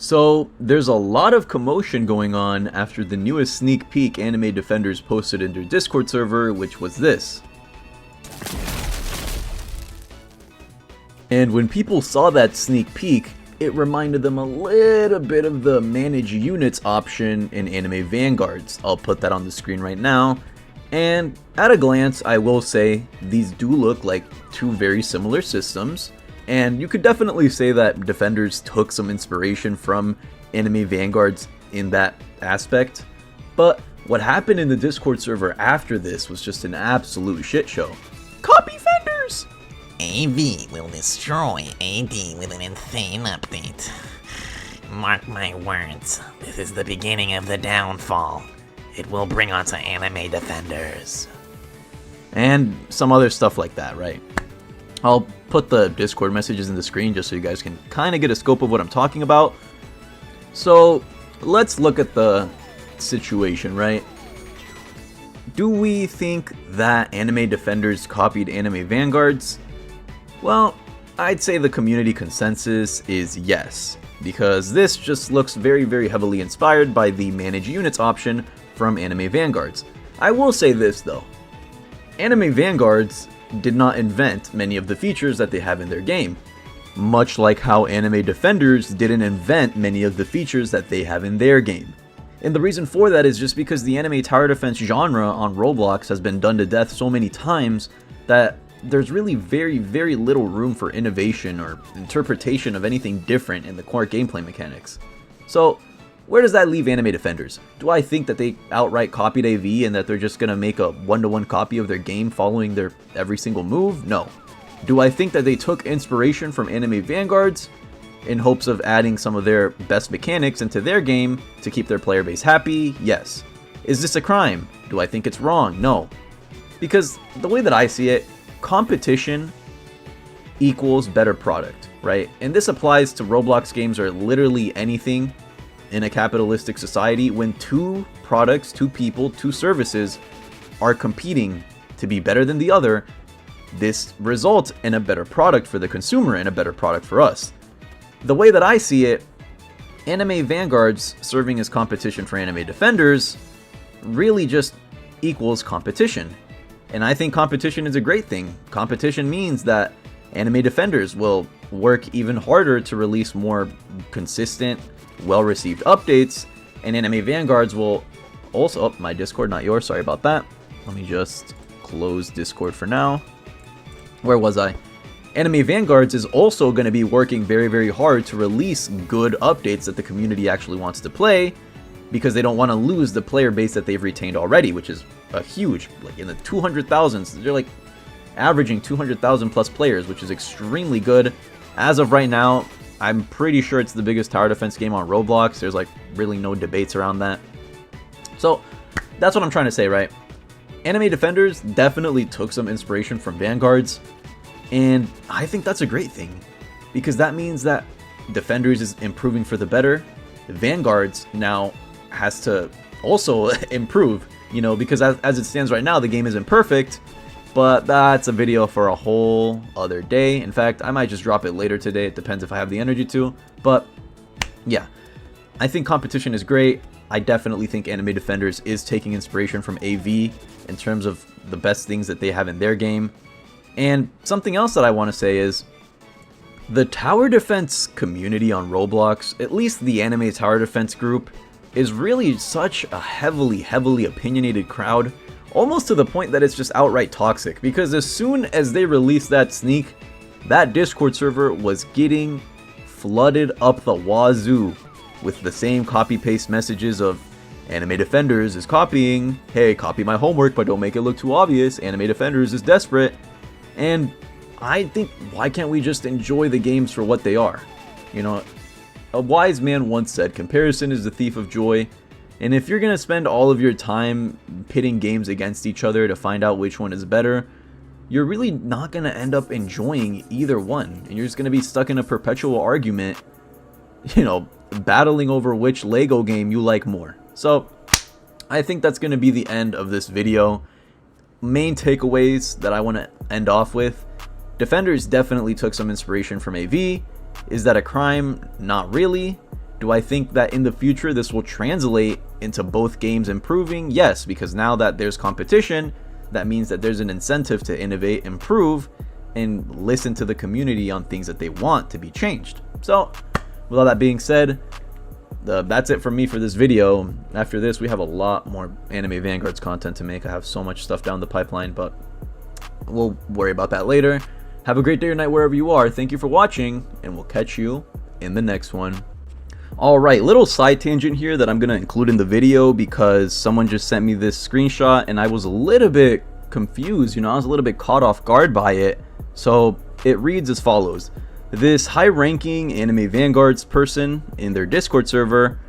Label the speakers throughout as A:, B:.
A: So, there's a lot of commotion going on after the newest sneak peek Anime Defenders posted in their Discord server, which was this. And when people saw that sneak peek, it reminded them a little bit of the Manage Units option in Anime Vanguards. I'll put that on the screen right now. And at a glance, I will say these do look like two very similar systems. And you could definitely say that Defenders took some inspiration from Anime Vanguards in that aspect. But what happened in the Discord server after this was just an absolute shit show. Copy Fenders!
B: AV will destroy AD with an insane update. Mark my words, this is the beginning of the downfall. It will bring on to Anime Defenders.
A: And some other stuff like that, right? I'll put the Discord messages in the screen just so you guys can kind of get a scope of what I'm talking about. So let's look at the situation, right? Do we think that Anime Defenders copied Anime Vanguards? Well, I'd say the community consensus is yes, because this just looks very, very heavily inspired by the Manage Units option from Anime Vanguards. I will say this though, Anime Vanguards did not invent many of the features that they have in their game, much like how Anime Defenders didn't invent many of the features that they have in their game. And the reason for that is just because the anime tower defense genre on Roblox has been done to death so many times that there's really very, very little room for innovation or interpretation of anything different in the core gameplay mechanics. So, where does that leave Anime Defenders? Do I think that they outright copied AV and that they're just gonna make a one-to-one copy of their game following their every single move? No. Do I think that they took inspiration from Anime Vanguards in hopes of adding some of their best mechanics into their game to keep their player base happy? Yes. Is this a crime? Do I think it's wrong? No. Because the way that I see it, competition equals better product, right? And this applies to Roblox games or literally anything in a capitalistic society. When two products, two people, two services are competing to be better than the other, this results in a better product for the consumer and a better product for us. The way that I see it, Anime Vanguards serving as competition for Anime Defenders really just equals competition. And I think competition is a great thing. Competition means that Anime Defenders will work even harder to release more consistent, well-received updates, and Anime Vanguards will also... Oh, my Discord, not yours, sorry about that. Let me just close Discord for now. Where was I? Anime Vanguards is also going to be working very, very hard to release good updates that the community actually wants to play, because they don't want to lose the player base that they've retained already, which is a huge, like in the 200,000s. They're like averaging 200,000 plus players, which is extremely good. As of right now, I'm pretty sure it's the biggest tower defense game on Roblox. There's like really no debates around that. So that's what I'm trying to say, right? Anime Defenders definitely took some inspiration from Vanguards, and I think that's a great thing, because that means that Defenders is improving for the better. Vanguards now has to also improve, you know, because as it stands right now, the game isn't perfect, but that's a video for a whole other day. In fact, I might just drop it later today. It depends if I have the energy to. But yeah, I think competition is great. I definitely think Anime Defenders is taking inspiration from AV in terms of the best things that they have in their game. And something else that I want to say is the tower defense community on Roblox, at least the anime tower defense group, is really such a heavily opinionated crowd, almost to the point that it's just outright toxic, because as soon as they released that sneak, that Discord server was getting flooded up the wazoo with the same copy-paste messages of Anime Defenders is copying, hey, copy my homework but don't make it look too obvious, Anime Defenders is desperate. And I think, why can't we just enjoy the games for what they are? You know, a wise man once said, comparison is the thief of joy. And if you're going to spend all of your time pitting games against each other to find out which one is better, you're really not going to end up enjoying either one. And you're just going to be stuck in a perpetual argument, you know, battling over which Lego game you like more. So, I think that's going to be the end of this video. Main takeaways that I want to end off with. Defenders definitely took some inspiration from AV. Is that a crime? Not really. Do I think that in the future this will translate into both games improving? Yes, because now that there's competition, that means that there's an incentive to innovate, improve, and listen to the community on things that they want to be changed. So, with all that being said, that's it from me for this video. After this, we have a lot more Anime Vanguards content to make. I have so much stuff down the pipeline, but we'll worry about that later. Have a great day or night wherever you are. Thank you for watching, and we'll catch you in the next one. Alright, little side tangent here that I'm going to include in the video because someone just sent me this screenshot and I was a little bit confused, I was a little bit caught off guard by it. So it reads as follows. This high-ranking Anime Vanguards person in their Discord server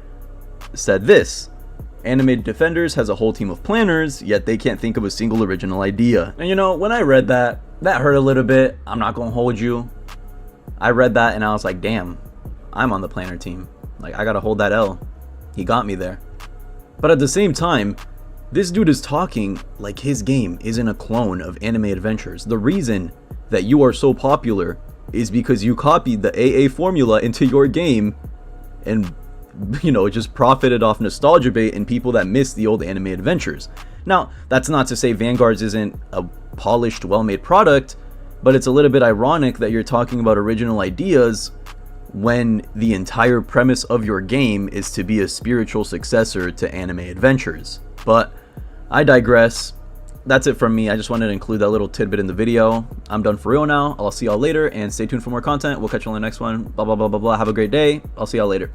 A: said this: Anime Defenders has a whole team of planners, yet they can't think of a single original idea. And when I read that hurt a little bit. I'm not going to hold you. I read that and I was like, damn, I'm on the planner team. Like, I gotta hold that L. He got me there. But at the same time, this dude is talking like his game isn't a clone of Anime Adventures. The reason that you are so popular is because you copied the AA formula into your game and, just profited off nostalgia bait and people that miss the old Anime Adventures. Now, that's not to say Vanguards isn't a polished, well-made product, but it's a little bit ironic that you're talking about original ideas when the entire premise of your game is to be a spiritual successor to Anime Adventures. But I digress. That's it from me. I just wanted to include that little tidbit in the video. I'm done for real now. I'll see y'all later, and stay tuned for more content. We'll catch you on the next one. Blah, blah, blah, blah, blah. Have a great day. I'll see y'all later.